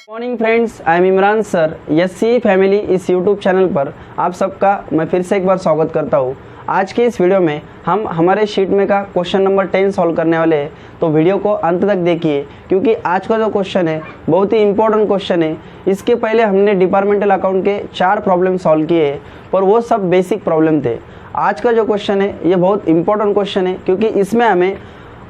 Morning friends, I am Imran sir. SCE family इस YouTube channel पर आप सबका मैं फिर से एक बार स्वागत करता हूँ। आज के इस वीडियो में हम हमारे शीट में का क्वेश्चन नंबर 10 सॉल्व करने वाले हैं, तो वीडियो को अंत तक देखिए क्योंकि आज का जो क्वेश्चन है बहुत ही इंपॉर्टेंट क्वेश्चन है। इसके पहले हमने डिपार्टमेंटल अकाउंट के 4 प्रॉब्लम सॉल्व किए पर वो सब बेसिक प्रॉब्लम थे। आज का जो क्वेश्चन है ये बहुत इंपॉर्टेंट क्वेश्चन है क्योंकि इसमें हमें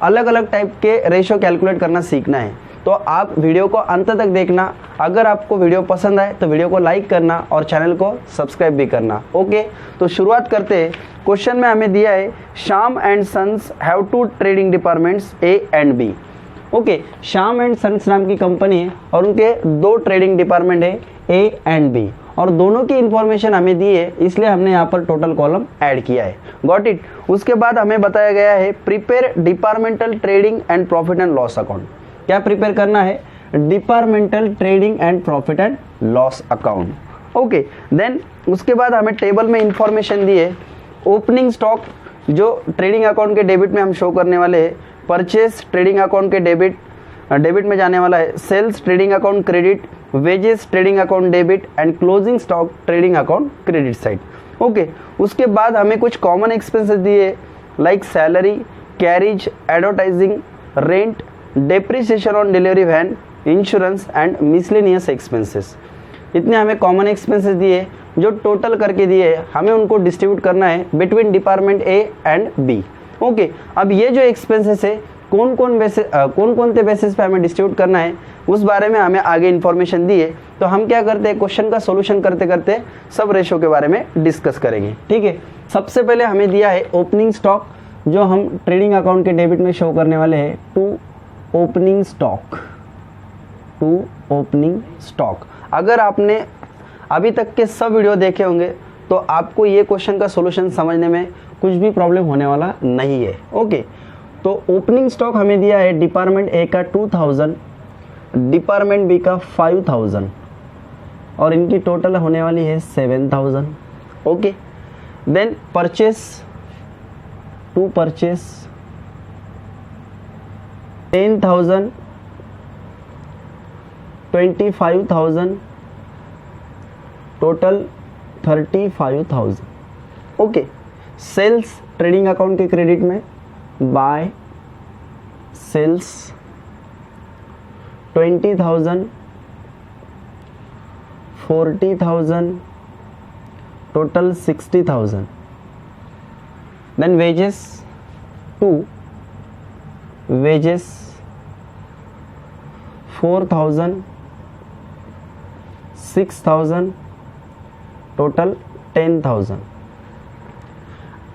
अलग अलग टाइप के रेशो कैलकुलेट करना सीखना है। तो आप वीडियो को अंत तक देखना। अगर आपको वीडियो पसंद आए तो वीडियो को लाइक करना और चैनल को सब्सक्राइब भी करना। ओके, तो शुरुआत करते हैं। क्वेश्चन में हमें दिया है Shyam and sons have 2 trading departments A and B. Okay, Shyam and sons नाम की कंपनी है और उनके 2 ट्रेडिंग डिपार्टमेंट है ए एंड बी और दोनों की इंफॉर्मेशन हमें दी है, इसलिए हमने यहाँ पर टोटल कॉलम ऐड किया है। Got it. उसके बाद हमें बताया गया है prepare departmental trading and profit and loss account. क्या प्रिपेयर करना है? Departmental trading and profit and loss account. Okay, then उसके बाद हमें टेबल में इंफॉर्मेशन दी है ओपनिंग स्टॉक जो ट्रेडिंग अकाउंट के डेबिट में हम शो करने वाले हैं, परचेस ट्रेडिंग अकाउंट के डेबिट में जाने वाला है, sales trading account credit, wages trading account debit and closing stock trading account credit side. Okay, उसके बाद हमें कुछ कॉमन एक्सपेंसेस दिए like salary, carriage, advertising, rent, depreciation on delivery van, insurance and miscellaneous expenses. इतने हमें common expenses दिए जो total करके दिए, हमें उनको डिस्ट्रीब्यूट करना है between department A and B. Okay, अब ये जो एक्सपेंसेस है कौन कौन से बेसिस पे हमें डिस्ट्रीब्यूट करना है उस बारे में हमें आगे इन्फॉर्मेशन दी है। तो हम क्या करते हैं, क्वेश्चन का सोल्यूशन करते करते सब रेशो के बारे में डिस्कस करेंगे। ठीक है, सबसे पहले हमें दिया है ओपनिंग स्टॉक जो हम ट्रेडिंग अकाउंट के डेबिट में शो करने वाले हैं टू ओपनिंग स्टॉक। अगर आपने अभी तक के सब वीडियो देखे होंगे तो आपको ये क्वेश्चन का सॉल्यूशन समझने में कुछ भी प्रॉब्लम होने वाला नहीं है। ओके, तो ओपनिंग स्टॉक हमें दिया है डिपार्टमेंट ए का 2000, डिपार्टमेंट बी का 5000 और इनकी टोटल होने वाली है 7000। Okay, then purchase 10,000, 25,000, total 35,000। Okay, sales trading account के क्रेडिट में by sales 20,000, 40,000, total 60,000। Then wages 4,000, 6,000, total 10,000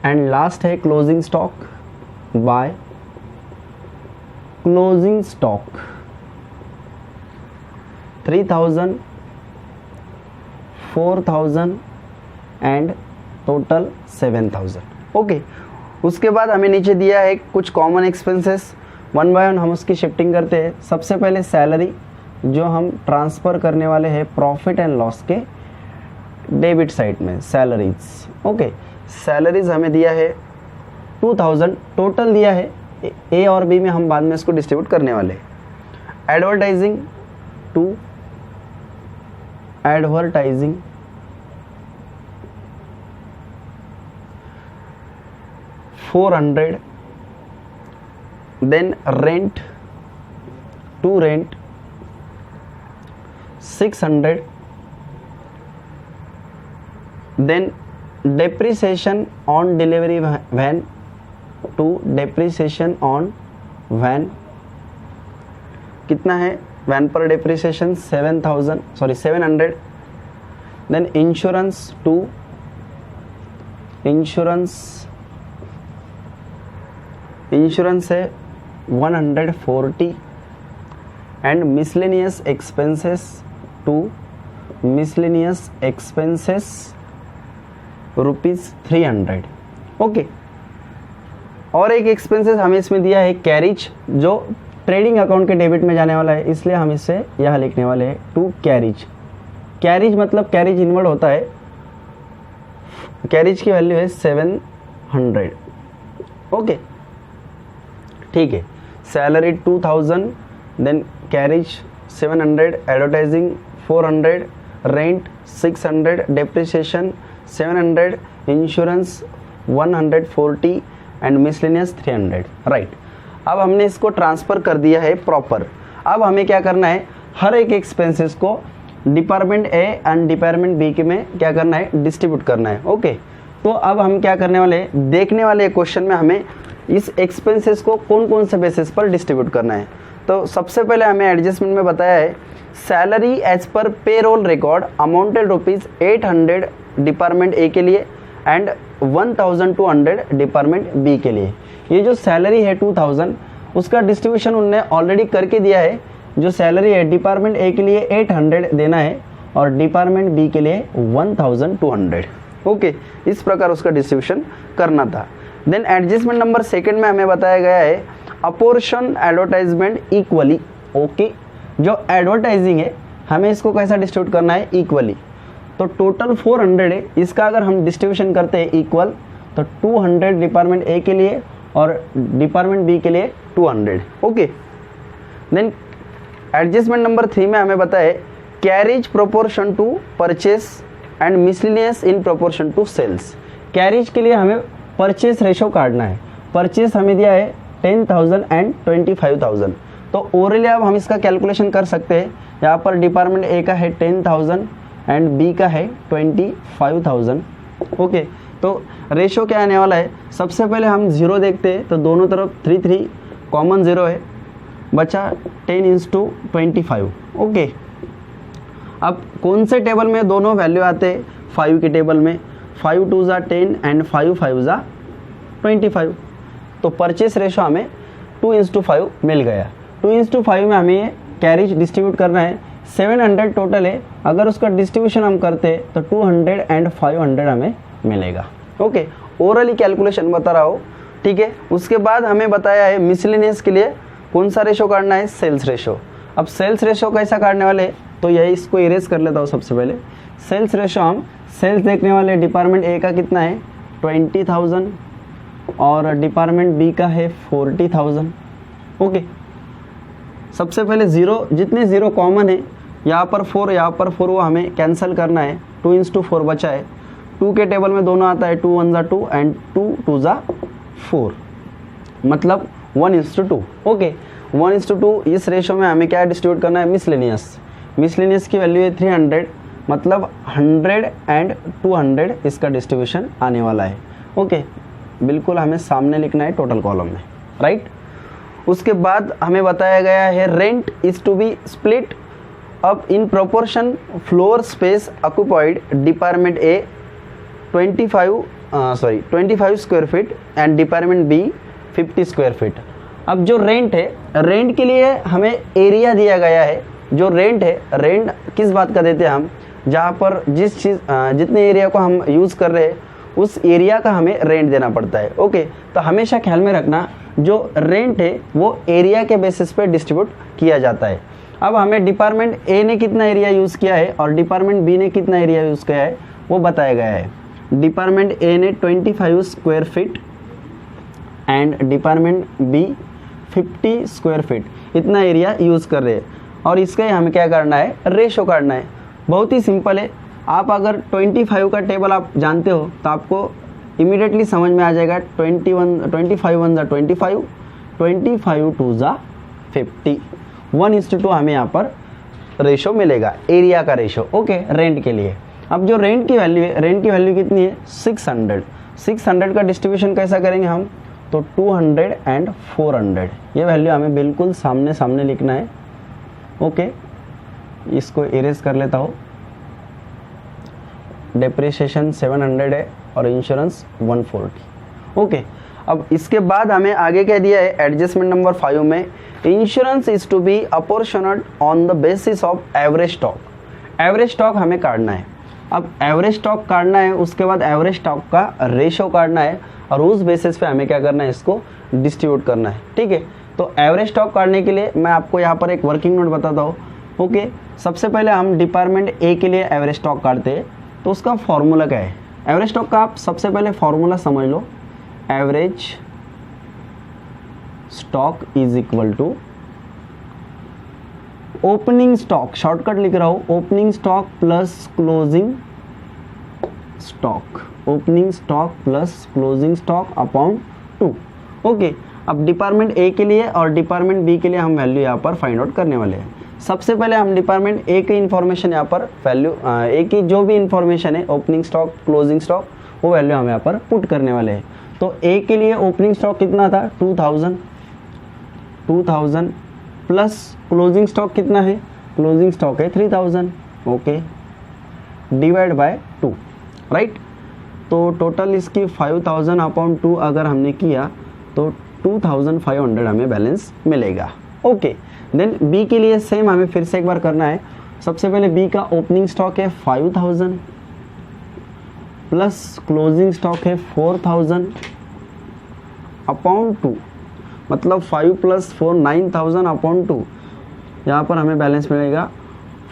and last है closing stock by closing stock 3,000, 4,000 and total 7,000। Okay, उसके बाद हमें नीचे दिया है कुछ common expenses, one by one हम उसकी शिफ्टिंग करते हैं। सबसे पहले सैलरी जो हम ट्रांसफ़र करने वाले हैं प्रॉफिट एंड लॉस के डेबिट साइड में, सैलरीज। ओके, सैलरीज हमें दिया है 2000, टोटल दिया है ए और बी में, हम बाद में इसको डिस्ट्रीब्यूट करने वाले हैं। Advertising 400, then rent 600, then depreciation on delivery van depreciation on van कितना है वैन पर डेप्रिसिएशन 700। देन इंश्योरेंस इंश्योरेंस है 140 एंड मिसलेनियस एक्सपेंसेस ₹300। ओके, और एक एक्सपेंसेस हमें इसमें दिया है कैरिज जो ट्रेडिंग अकाउंट के डेबिट में जाने वाला है, इसलिए हम इसे यहाँ लिखने वाले हैं टू कैरिज। कैरिज मतलब कैरिज इनवर्ड होता है कैरेज की वैल्यू है 700। ओके, ठीक है। Salary 2000, then carriage 700, advertising 400, rent 600, depreciation 700, insurance 140 and miscellaneous 300। Right, अब हमने इसको ट्रांसफ़र कर दिया है प्रॉपर। अब हमें क्या करना है, हर एक एक्सपेंसेस को department A and department B के में क्या करना है, डिस्ट्रीब्यूट करना है। ओके, तो अब हम क्या करने वाले हैं, देखने वाले क्वेश्चन में हमें इस एक्सपेंसेस को कौन कौन से बेसिस पर डिस्ट्रीब्यूट करना है। तो सबसे पहले हमें एडजस्टमेंट में बताया है सैलरी एज पर पे role record amounted ₹800 department A के लिए एंड 1200 डिपार्टमेंट बी के लिए। ये जो सैलरी है 2000, उसका डिस्ट्रीब्यूशन उन्होंने ऑलरेडी करके दिया है। जो सैलरी है डिपार्टमेंट ए के लिए 800 देना है और डिपार्टमेंट बी के लिए 1200। ओके, इस प्रकार उसका डिस्ट्रीब्यूशन करना था। देन एडजस्टमेंट नंबर सेकंड में हमें बताया गया है अपोर्शन एडवर्टाइजमेंट इक्वली। ओके, जो एडवर्टाइजिंग है हमें इसको कैसा डिस्ट्रीब्यूट करना है, इक्वली। तो टोटल 400 है, इसका अगर हम डिस्ट्रीब्यूशन करते हैं इक्वल, तो 200 डिपार्टमेंट ए के लिए और डिपार्टमेंट बी के लिए 200। ओके, देन एडजस्टमेंट नंबर 3 में हमें बताया carriage proportion to purchase and miscellaneous in proportion to sales. Carriage के लिए हमें परचेस रेशो काटना है। परचेस हमें दिया है 10,000 एंड 25,000। तो ओरली अब हम इसका कैलकुलेशन कर सकते हैं। यहाँ पर डिपार्टमेंट ए का है 10,000 एंड बी का है 25,000। ओके, तो रेशो क्या आने वाला है, सबसे पहले हम जीरो देखते हैं। तो दोनों तरफ 3 कॉमन जीरो है, बचा 10:25। ओके, अब कौन से टेबल में दोनों वैल्यू आते हैं, 5 के टेबल में 5 2 ज़ा 10 एंड 5 5 ज़ा 25। तो परचेस रेशो हमें 2:5 मिल गया। 2:5 में हमें ये कैरेज डिस्ट्रीब्यूट करना है। 700 टोटल है, अगर उसका डिस्ट्रीब्यूशन हम करते हैं तो 200 एंड 500 हमें मिलेगा। ओके, ओरली कैलकुलेशन बता रहा हूँ, ठीक है। उसके बाद हमें बताया है मिसलेनियस के लिए कौन सा रेशो काटना है, सेल्स रेशो। अब सेल्स रेशो कैसा काटने वाले, तो यही इसको इरेज कर लेता हूँ। सबसे पहले सेल्स रेशो हम सेल्स देखने वाले, डिपार्टमेंट ए का कितना है 20,000 और डिपार्टमेंट बी का है 40,000। ओके, सबसे पहले जीरो, जितने जीरो कॉमन है, यहाँ पर 4 यहाँ पर 4, वो हमें कैंसिल करना है। 2:4 बचा है। 2 के टेबल में दोनों आता है, 2 1 ज़ा 2 एंड 2 2 ज़ा 4, मतलब 1:2। ओके, 1:2 इस रेशो में हमें क्या डिस्ट्रीब्यूट करना है, मिसलेनियस। मिसलेनियस की वैल्यू है 300, मतलब 100 एंड 200 इसका डिस्ट्रीब्यूशन आने वाला है। ओके, बिल्कुल हमें सामने लिखना है टोटल कॉलम में, राइट। उसके बाद हमें बताया गया है rent is to be split up in proportion floor space occupied department A 25 square feet and department B 50 square feet. अब जो रेंट है, रेंट के लिए हमें एरिया दिया गया है। जो रेंट है, रेंट किस बात का देते हैं हम, जहाँ पर जितने एरिया को हम यूज़ कर रहे हैं उस एरिया का हमें रेंट देना पड़ता है। ओके, तो हमेशा ख्याल में रखना जो रेंट है वो एरिया के बेसिस पे डिस्ट्रीब्यूट किया जाता है। अब हमें डिपार्टमेंट ए ने कितना एरिया यूज़ किया है और डिपार्टमेंट बी ने कितना एरिया यूज़ किया है वो बताया गया है। डिपार्टमेंट ए ने 25 square feet and department B 50 square feet, इतना एरिया यूज़ कर रहे हैं। और इसका हमें क्या करना है, रेशो काटना है। बहुत ही सिंपल है। आप अगर 25 का टेबल आप जानते हो तो आपको इमीडिएटली समझ में आ जाएगा। 25 1 ज़ा 25, 25 2 ज़ा 50, 1:2 हमें यहाँ पर रेशो मिलेगा, एरिया का रेशो। ओके, रेंट के लिए। अब जो रेंट की वैल्यू है, रेंट की वैल्यू कितनी है 600। 600 का डिस्ट्रीब्यूशन कैसा करेंगे हम, तो 200 एंड 400, ये वैल्यू हमें बिल्कुल सामने सामने लिखना है। ओके, इसको इरेज कर लेता हूँ। डेप्रिसिएशन 700 है और इंश्योरेंस 140। ओके, अब इसके बाद हमें आगे क्या दिया है, एडजस्टमेंट नंबर 5 में insurance is to be apportioned on the basis of average stock. Average stock हमें काटना है। अब एवरेज स्टॉक काटना है, उसके बाद एवरेज स्टॉक का रेशो काटना है और उस बेसिस पे हमें क्या करना है, इसको डिस्ट्रीब्यूट करना है। ठीक है, तो एवरेज स्टॉक काटने के लिए मैं आपको यहाँ पर एक वर्किंग नोट बताता हूँ। ओके, सबसे पहले हम डिपार्टमेंट ए के लिए एवरेज स्टॉक काटते हैं, तो उसका फॉर्मूला क्या है, एवरेज स्टॉक का आप सबसे पहले फॉर्मूला समझ लो, average stock is equal to opening stock, shortcut लिख रहा हूं, opening stock plus closing stock, opening stock plus closing stock upon 2। Okay, अब डिपार्टमेंट ए के लिए और डिपार्टमेंट बी के लिए हम वैल्यू यहाँ पर फाइंड आउट करने वाले हैं। सबसे पहले हम डिपार्टमेंट ए की इंफॉर्मेशन यहाँ पर वैल्यू ए की जो भी इंफॉर्मेशन है, ओपनिंग स्टॉक क्लोजिंग स्टॉक, वो वैल्यू हम यहाँ पर पुट करने वाले हैं। तो ए के लिए ओपनिंग स्टॉक कितना था 2000 प्लस क्लोजिंग स्टॉक कितना है, क्लोजिंग स्टॉक है 3000। Okay, divide by 2, right. तो टोटल इसकी 5000 अपॉन 2 अगर हमने किया तो 2500 हमें बैलेंस मिलेगा। ओके, देन बी के लिए सेम हमें फिर से एक बार करना है। सबसे पहले बी का ओपनिंग स्टॉक है 5000 प्लस क्लोजिंग स्टॉक है 4000 अपॉन 2, मतलब 5 प्लस 4 9000 अपॉन 2, यहाँ पर हमें बैलेंस मिलेगा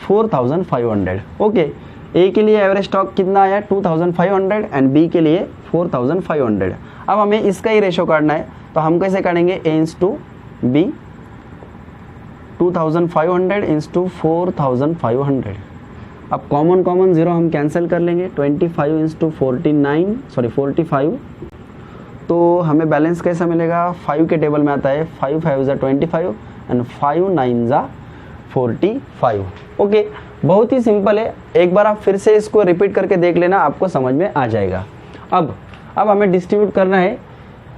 4500। ओके, ए के लिए एवरेज स्टॉक कितना आया 2500 एंड बी के लिए 4500। अब हमें इसका ही रेशो काटना है, तो हम कैसे काटेंगे, ए इंस टू बी, 2500 इंस टू 4500। अब कॉमन जीरो हम कैंसिल कर लेंगे, 25 इंस टू 45, तो हमें बैलेंस कैसा मिलेगा, 5 के टेबल में आता है, 5 5 ज़ा 25 एंड 5 9 ज़ा 45। ओके, बहुत ही सिंपल है, एक बार आप फिर से इसको रिपीट करके देख लेना, आपको समझ में आ जाएगा। अब हमें डिस्ट्रीब्यूट करना है।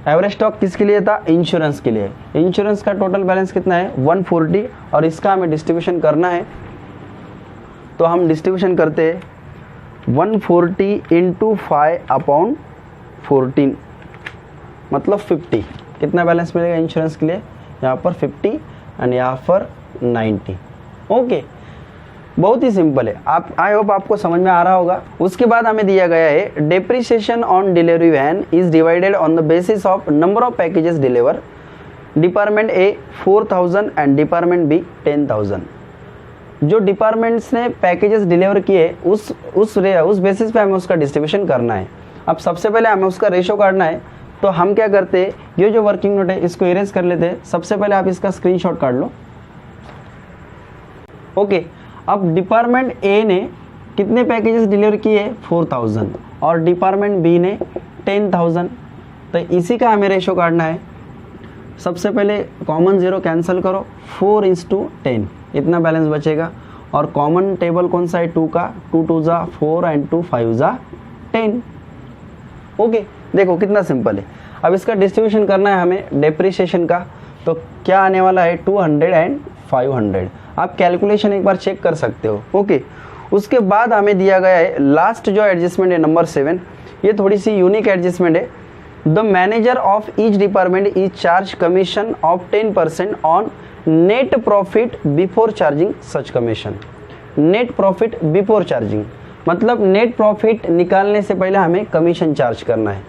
एवरेज स्टॉक किसके लिए था, इंश्योरेंस के लिए। इंश्योरेंस का टोटल बैलेंस कितना है 140 और इसका हमें डिस्ट्रीब्यूशन करना है। तो हम डिस्ट्रीब्यूशन करते हैं 140 इंटू 5 अपॉन 14, मतलब 50। कितना बैलेंस मिलेगा इंश्योरेंस के लिए, यहाँ पर 50 एंड यहाँ पर 90। ओके, बहुत ही सिंपल है, आप आई होप आपको समझ में आ रहा होगा। उसके बाद हमें दिया गया है depreciation on delivery van is divided on the basis of number of packages deliver, department A 4000 and department B 10000। जो डिपार्टमेंट्स ने पैकेजेस डिलीवर किए उस बेसिस पे हमें उसका डिस्ट्रीब्यूशन करना है। अब सबसे पहले हमें उसका रेशो काटना है, तो हम क्या करते हैं, ये जो वर्किंग नोट है इसको इरेज कर लेते हैं। सबसे पहले आप इसका स्क्रीनशॉट काट लो। ओके, अब डिपार्टमेंट ए ने कितने पैकेजेस डिलीवर किए 4000 और डिपार्टमेंट बी ने 10000, तो इसी का हमें रेशो काटना है। सबसे पहले कॉमन जीरो कैंसिल करो, 4 इंस टू 10 इतना बैलेंस बचेगा, और कॉमन टेबल कौन सा है 2 का, 2 2 ज़ा 4 एंड 2 5 ज़ा 10। ओके, देखो कितना सिंपल है। अब इसका डिस्ट्रीब्यूशन करना है हमें डेप्रिसिएशन का, तो क्या आने वाला है 200 एंड 500। आप कैलकुलेशन एक बार चेक कर सकते हो। ओके, उसके बाद हमें दिया गया है लास्ट जो एडजस्टमेंट है नंबर 7, ये थोड़ी सी यूनिक एडजस्टमेंट है। The manager of each department is charge commission of 10% on net profit before charging such commission. Net profit before charging मतलब नेट प्रॉफिट निकालने से पहले हमें कमीशन चार्ज करना है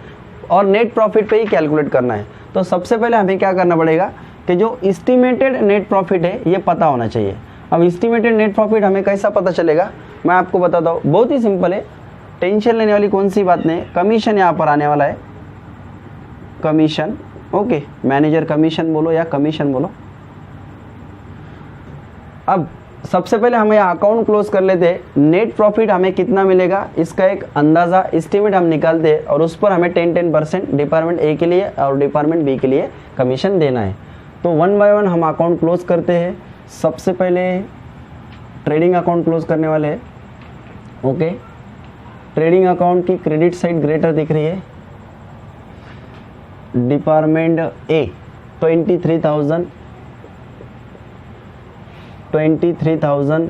और नेट प्रॉफिट पे ही कैलकुलेट करना है। तो सबसे पहले हमें क्या करना पड़ेगा कि जो एस्टिमेटेड नेट प्रॉफिट है ये पता होना चाहिए। अब एस्टिमेटेड नेट प्रॉफिट हमें कैसा पता चलेगा, मैं आपको बताता हूँ, बहुत ही सिंपल है, टेंशन लेने वाली कौन सी बात नहीं। कमीशन यहाँ पर आने वाला है, कमीशन। ओके, मैनेजर कमीशन बोलो या कमीशन बोलो। अब सबसे पहले हमें अकाउंट क्लोज कर लेते हैं। नेट प्रॉफिट हमें कितना मिलेगा इसका एक अंदाज़ा एस्टिमेट हम निकालते हैं और उस पर हमें 10% डिपार्टमेंट ए के लिए और डिपार्टमेंट बी के लिए कमीशन देना है। तो 1 बाय 1 हम अकाउंट क्लोज करते हैं। सबसे पहले ट्रेडिंग अकाउंट क्लोज करने वाले हैं। ओके, ट्रेडिंग अकाउंट की क्रेडिट साइड ग्रेटर दिख रही है। डिपार्टमेंट ए 23,000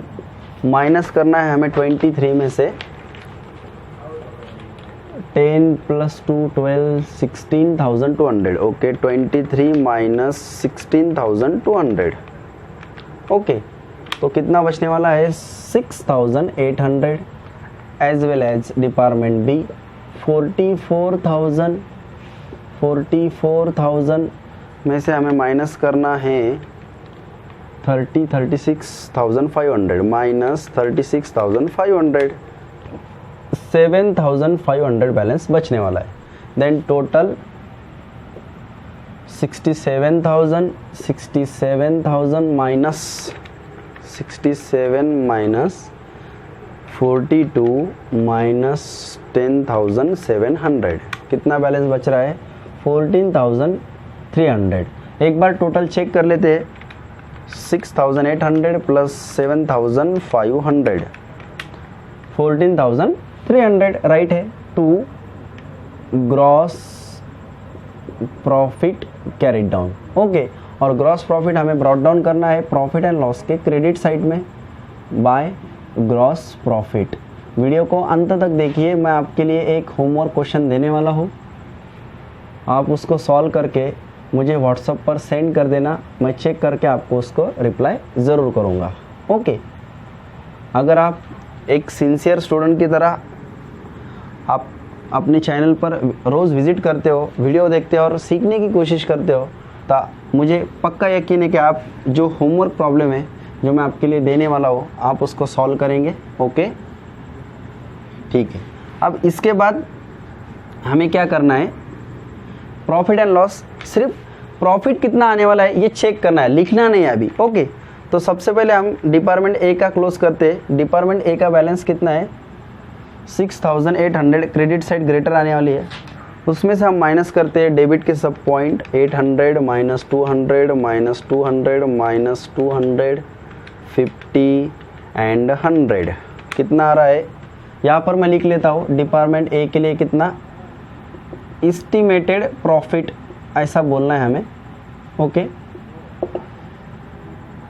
माइनस करना है हमें 23 में से 10 + 2 12 16,200। Okay, 23 minus 16,200। ओके, तो कितना बचने वाला है 6,800। As well as department B 44,000 में से हमें माइनस करना है 36,500 माइनस 36,500 7,500 बैलेंस बचने वाला है। देन टोटल 67,000 माइनस 42 माइनस 10,700, कितना बैलेंस बच रहा है? 14,300। एक बार टोटल चेक कर लेते हैं। 6,800 प्लस 7,500, 14,300 राइट है। To gross profit carried down, okay. और ग्रॉस प्रॉफिट हमें ब्रॉट डाउन करना है प्रॉफिट एंड लॉस के क्रेडिट साइड में बाय ग्रॉस प्रॉफिट। वीडियो को अंत तक देखिए, मैं आपके लिए एक होमवर्क क्वेश्चन देने वाला हूँ। आप उसको सॉल्व करके मुझे व्हाट्सएप पर सेंड कर देना, मैं चेक करके आपको उसको रिप्लाई ज़रूर करूँगा, ओके। अगर आप एक सिंसियर स्टूडेंट की तरह आप अपने चैनल पर रोज़ विज़िट करते हो, वीडियो देखते हो और सीखने की कोशिश करते हो, तो मुझे पक्का यकीन है कि आप जो होमवर्क प्रॉब्लम है जो मैं आपके लिए देने वाला हूँ, आप उसको सॉल्व करेंगे, ओके। ठीक है, अब इसके बाद हमें क्या करना है? प्रॉफिट एंड लॉस, सिर्फ प्रॉफिट कितना आने वाला है ये चेक करना है, लिखना नहीं है अभी, ओके। तो सबसे पहले हम डिपार्टमेंट ए का क्लोज करते हैं। डिपार्टमेंट ए का बैलेंस कितना है? 6,800, क्रेडिट साइड ग्रेटर आने वाली है। उसमें से हम माइनस करते हैं डेबिट के सब point, 800 minus 200 minus 200 minus 200, 50 and 100, कितना आ रहा है? यहाँ पर मैं लिख लेता हूँ डिपार्टमेंट ए के लिए कितना एस्टिमेटेड प्रॉफिट, ऐसा बोलना है हमें, ओके।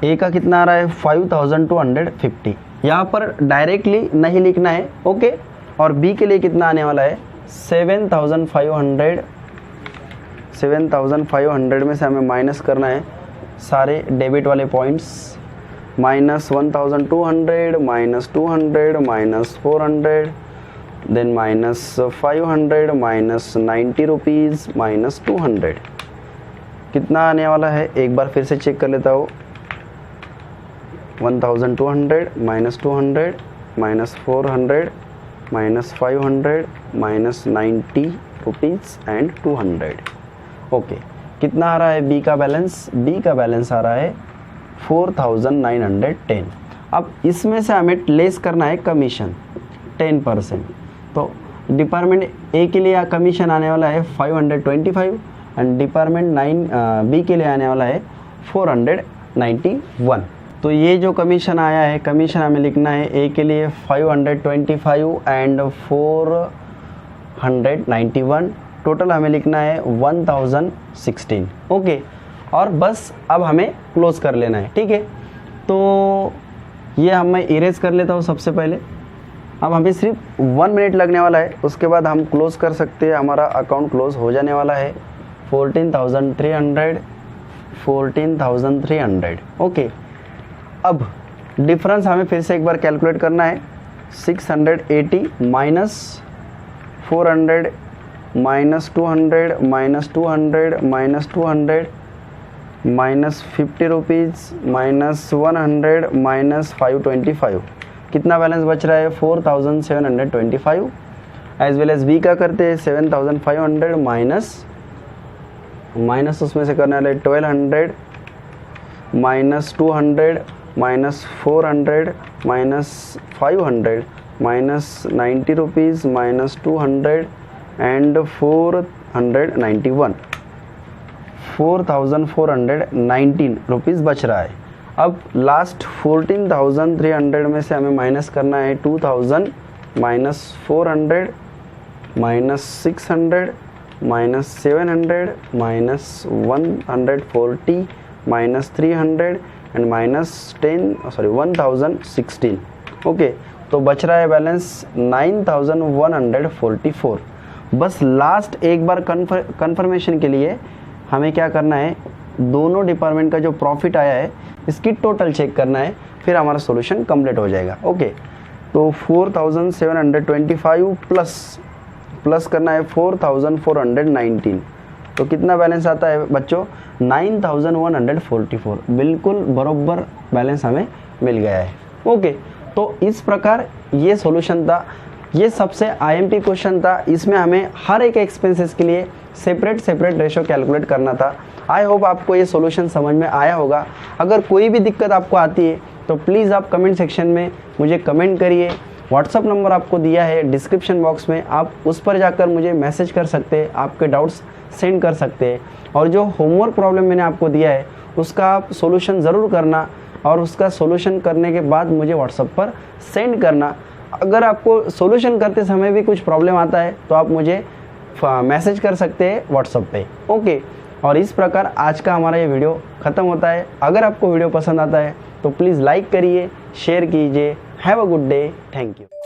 ए का कितना आ रहा है? 5,250। यहाँ पर डायरेक्टली नहीं लिखना है, ओके। और बी के लिए कितना आने वाला है? 7,500। 7,500 में से हमें माइनस करना है सारे डेबिट वाले points, minus 1,200 minus 200 minus 400, then minus 500 minus 90 rupees minus 200, कितना आने वाला है? एक बार फिर से चेक कर लेता हूँ। 1,200 minus 200 minus 400 minus 500 minus 90 rupees and 200, okay. कितना आ रहा है बी का बैलेंस? बी का बैलेंस आ रहा है 4,910। अब इसमें से हमें लेस करना है कमीशन 10%। तो डिपार्टमेंट ए के लिए कमीशन आने वाला है 525 एंड डिपार्टमेंट बी के लिए आने वाला है 491। तो ये जो कमीशन आया है, कमीशन हमें लिखना है ए के लिए 525 एंड 491, टोटल हमें लिखना है 1,016, ओके। और बस अब हमें क्लोज कर लेना है, ठीक है। तो ये मैं इरेज कर लेता हूँ सबसे पहले। अब हमें सिर्फ 1 मिनट लगने वाला है, उसके बाद हम क्लोज कर सकते हैं, हमारा अकाउंट क्लोज हो जाने वाला है। 14,300, ओके। अब डिफरेंस हमें फिर से एक बार कैलकुलेट करना है। 680 minus 400 minus 200 minus 200 minus 200 minus 50 rupees minus 100 minus 525, कितना बैलेंस बच रहा है? 4,725। एज वेल एज बी का करते हैं 7,500 माइनस उसमें से करने वाले 1,200 minus 200 minus 400 minus 500 minus 90 rupees minus 200 and 491, 4,419 rupees बच रहा है। अब लास्ट 14,300 में से हमें माइनस करना है 2,000 minus 400 minus 600 minus 700 minus 140 minus 300 and minus 1,016, okay. तो बच रहा है बैलेंस 9,144। बस लास्ट एक बार कंफर्मेशन के लिए हमें क्या करना है? दोनों डिपार्टमेंट का जो प्रॉफिट आया है इसकी टोटल चेक करना है, फिर हमारा सॉल्यूशन कंप्लीट हो जाएगा, ओके। तो 4,725 प्लस करना है 4,419, तो कितना बैलेंस आता है बच्चों? 9,144, बिल्कुल बरोबर बैलेंस हमें मिल गया है, ओके। तो इस प्रकार ये सॉल्यूशन था। ये सबसे आईएमपी क्वेश्चन था। इसमें हमें हर एक एक्सपेंसेस के लिए सेपरेट रेशो कैलकुलेट करना था। आई होप आपको ये सॉल्यूशन समझ में आया होगा। अगर कोई भी दिक्कत आपको आती है तो प्लीज़ आप कमेंट सेक्शन में मुझे कमेंट करिए। व्हाट्सअप नंबर आपको दिया है डिस्क्रिप्शन बॉक्स में, आप उस पर जाकर मुझे मैसेज कर सकते हैं, आपके डाउट्स सेंड कर सकते हैं। और जो होमवर्क प्रॉब्लम मैंने आपको दिया है उसका आप सॉल्यूशन ज़रूर करना और उसका सॉल्यूशन करने के बाद मुझे व्हाट्सएप पर सेंड करना। अगर आपको सॉल्यूशन करते समय भी कुछ प्रॉब्लम आता है तो आप मुझे मैसेज कर सकते हैं व्हाट्सएप पे। ओके, और इस प्रकार आज का हमारा ये वीडियो ख़त्म होता है। अगर आपको वीडियो पसंद आता है तो प्लीज़ लाइक करिए, शेयर कीजिए। Have a good day, thank you.